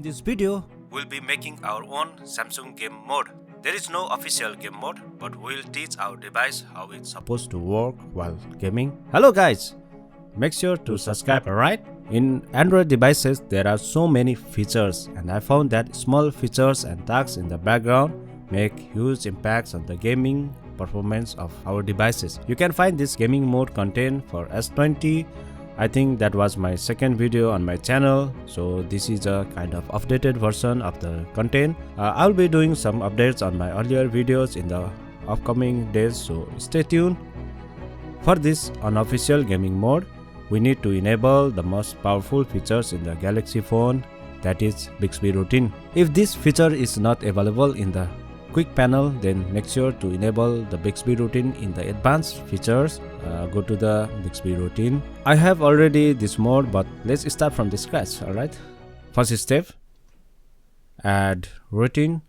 this video, we'll be making our own Samsung game mode. There is no official game mode, but we'll teach our device how it's supposed to work while gaming. Hello guys! Make sure to subscribe, alright? In Android devices, there are so many features, and I found that small features and tasks in the background make huge impacts on the gaming performance of our devices. You can find this gaming mode content for S20. I think that was my second video on my channel, so this is a kind of updated version of the content. I'll be doing some updates on my earlier videos in the upcoming days, so stay tuned. For this unofficial gaming mode, we need to enable the most powerful features in the Galaxy phone, that is Bixby routine. If this feature is not available in the quick panel, then make sure to enable the Bixby routine in the advanced features. Go to the Bixby routine. I have already this mode, but let's start from the scratch. Alright, first step, add routine.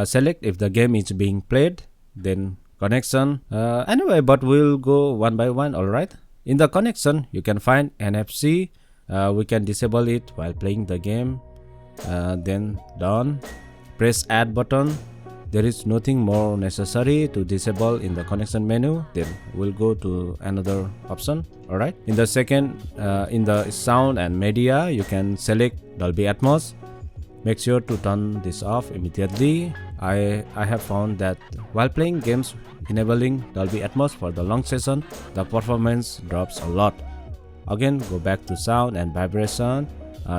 Select if the game is being played, then connection. Anyway, but we'll go one by one. Alright, in the connection you can find NFC. We can disable it while playing the game. Then done. Press add button. There is nothing more necessary to disable in the connection menu. Then we'll go to another option. Alright, in the second, in the sound and media, you can select Dolby Atmos. Make sure to turn this off immediately. I have found that while playing games enabling Dolby Atmos for the long session, the performance drops a lot. Again, go back to sound and vibration.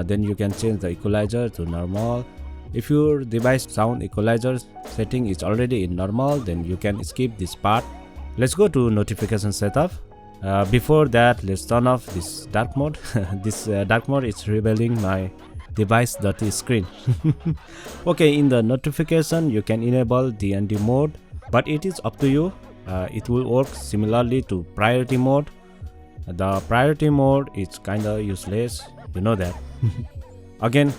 Then you can change the equalizer to normal. If your device sound equalizer setting is already in normal, then you can skip this part. Let's go to notification setup. Before that, let's turn off this dark mode. This dark mode is revealing my device dirty screen. Okay, in the notification you can enable DND mode, but it is up to you. It will work similarly to priority mode. The priority mode is kinda useless, you know that. Again,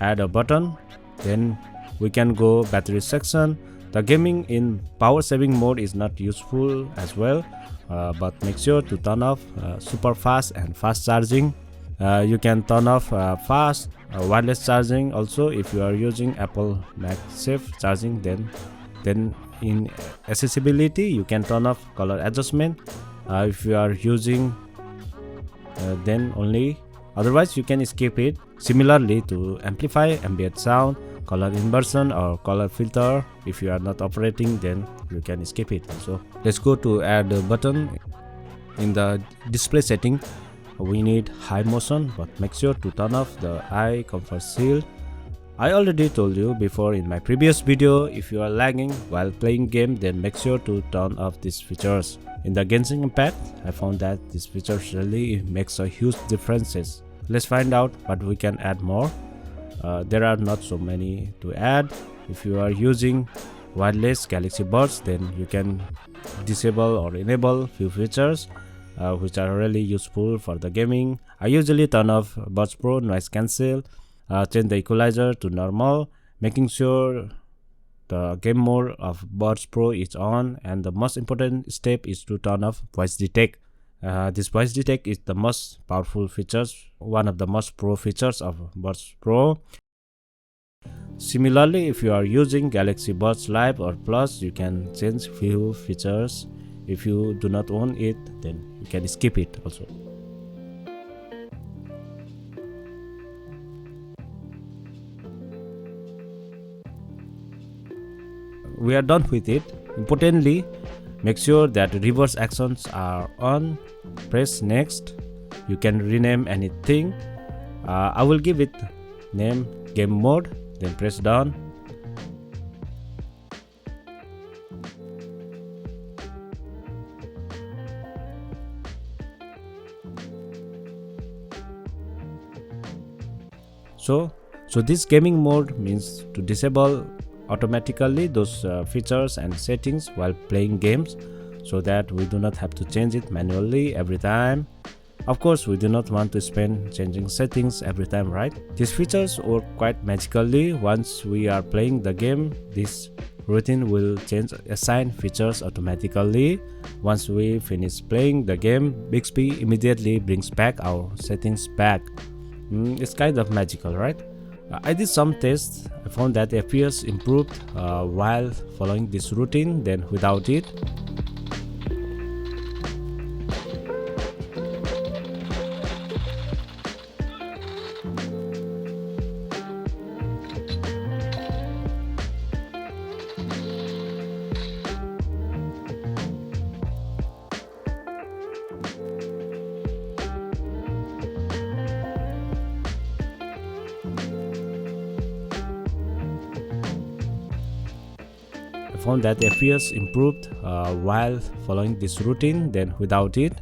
add a button. Then we can go battery section. The gaming in power saving mode is not useful as well, but make sure to turn off super fast and fast charging. You can turn off fast wireless charging also if you are using Apple MagSafe charging. Then in accessibility you can turn off color adjustment if you are using then only. Otherwise you can skip it. Similarly to amplify ambient sound, color inversion or color filter, if you are not operating, then you can skip it also. Let's go to add a button. In the display setting, we need high motion, but make sure to turn off the eye comfort shield. I already told you before in my previous video, if you are lagging while playing game, then make sure to turn off these features. In the Genshin Impact, I found that these features really makes a huge differences. Let's find out what we can add more. There are not so many to add. If you are using wireless Galaxy Buds, then you can disable or enable few features which are really useful for the gaming. I usually turn off Buds Pro noise cancel, change the equalizer to normal, making sure the game mode of Buds Pro is on, and the most important step is to turn off voice detect. This voice detect is the most powerful features, one of the most pro features of Buds Pro. Similarly, if you are using Galaxy Buds Live or Plus, you can change few features. If you do not own it, then you can skip it also. We are done with it. Importantly, make sure that reverse actions are on. Press next. You can rename anything. I will give it name game mode, then press done. So this gaming mode means to disable automatically those features and settings while playing games, so that we do not have to change it manually every time. Of course, we do not want to spend changing settings every time, right? These features work quite magically. Once we are playing the game, this routine will change assign features automatically. Once we finish playing the game, Bixby immediately brings back our settings back. It's kind of magical, right? I did some tests. I found that FPS improved while following this routine than without it. I found that FPS improved while following this routine than without it.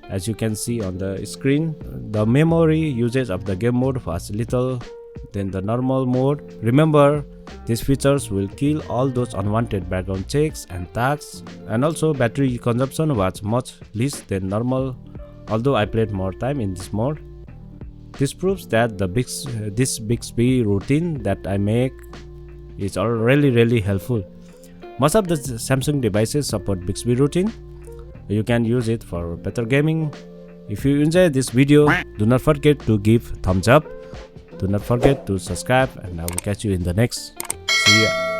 As you can see on the screen, the memory usage of the game mode was little than the normal mode. Remember, these features will kill all those unwanted background checks and tags, and also battery consumption was much less than normal, although I played more time in this mode. This proves that this Bixby routine that I make is really helpful. Most of the Samsung devices support Bixby routine. You can use it for better gaming. If you enjoyed this video, do not forget to give thumbs up. Do not forget to subscribe, and I will catch you in the next. See ya.